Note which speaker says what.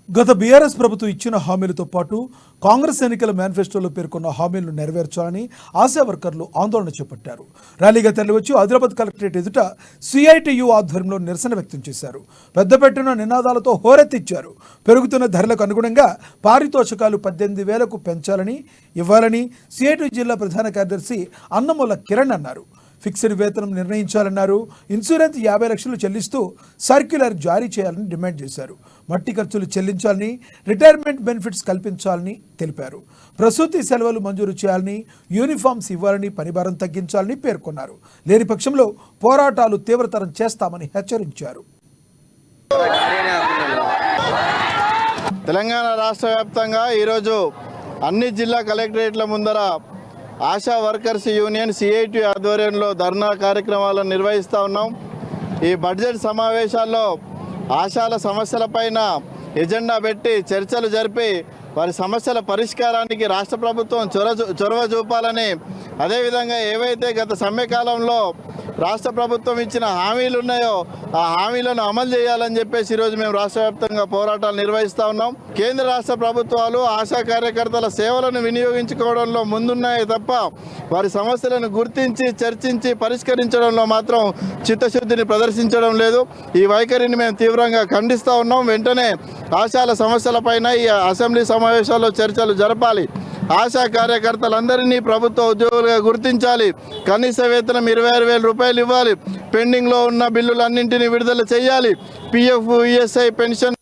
Speaker 1: గత బీఆర్ఎస్ ప్రభుత్వం ఇచ్చిన హామీలతో పాటు కాంగ్రెస్ ఎన్నికల మేనిఫెస్టోలో పేర్కొన్న హామీలను నెరవేర్చాలని ఆశా వర్కర్లు ఆందోళన చేపట్టారు. ర్యాలీగా తరలివచ్చి ఆదిలాబాద్ కలెక్టరేట్ ఎదుట సిఐటియు ఆధ్వర్యంలో నిరసన వ్యక్తం చేశారు. పెద్దపెట్టిన నినాదాలతో హోరెత్తిచ్చారు. పెరుగుతున్న ధరలకు అనుగుణంగా పారితోషికాలు 18,000కు పెంచాలని ఇవ్వాలని సిఐటియు జిల్లా ప్రధాన కార్యదర్శి అన్నమూల కిరణ్ అన్నారు. ఫిక్స్డ్ వేతనం నిర్ణయించాలన్నారు. ఇన్సూరెన్స్ 50 లక్షలు చెల్లిస్తూ సర్క్యులర్ జారీ చేయాలని డిమాండ్ చేశారు. మట్టి ఖర్చులు చెల్లించాలని, రిటైర్మెంట్ బెనిఫిట్స్ కల్పించాలని తెలిపారు. ప్రసూతి సెలవులు మంజూరు చేయాలని, యూనిఫామ్స్ ఇవ్వాలని, పనిభారం తగ్గించాలని పేర్కొన్నారు. లేని పక్షంలో పోరాటాలు తీవ్రతరం చేస్తామని హెచ్చరించారు.
Speaker 2: తెలంగాణ రాష్ట్ర వ్యాప్తంగా ఈరోజు అన్ని జిల్లా కలెక్టరేట్ల ముందర ఆశా వర్కర్స్ యూనియన్ సిఐటి ఆధ్వర్యంలో ధర్నా కార్యక్రమాలను నిర్వహిస్తూ ఉన్నాం. ఈ బడ్జెట్ సమావేశాల్లో ఆశాల సమస్యలపైన ఎజెండా పెట్టి చర్చలు జరిపి వారి సమస్యల పరిష్కారానికి రాష్ట్ర ప్రభుత్వం చొరవ చూపాలని, అదేవిధంగా ఏవైతే గత సమ్మెకాలంలో రాష్ట్ర ప్రభుత్వం ఇచ్చిన హామీలు ఉన్నాయో ఆ హామీలను అమలు చేయాలని చెప్పేసి ఈరోజు మేము రాష్ట్ర వ్యాప్తంగా పోరాటాలు నిర్వహిస్తూ ఉన్నాం. కేంద్ర రాష్ట్ర ప్రభుత్వాలు ఆశా కార్యకర్తల సేవలను వినియోగించుకోవడంలో ముందున్నాయే తప్ప వారి సమస్యలను గుర్తించి చర్చించి పరిష్కరించడంలో మాత్రం చిత్తశుద్ధిని ప్రదర్శించడం లేదు. ఈ వైఖరిని మేము తీవ్రంగా ఖండిస్తూ ఉన్నాం. వెంటనే ఆశాల సమస్యలపైన ఈ అసెంబ్లీ సమావేశాల్లో చర్చలు జరపాలి. ఆశా కార్యకర్తలందరినీ ప్రభుత్వ ఉద్యోగులుగా గుర్తించాలి. కనీస వేతనం 26,000 రూపాయలు ఇవ్వాలి. పెండింగ్లో ఉన్న బిల్లులన్నింటినీ విడుదల చేయాలి. PF, ESI, pension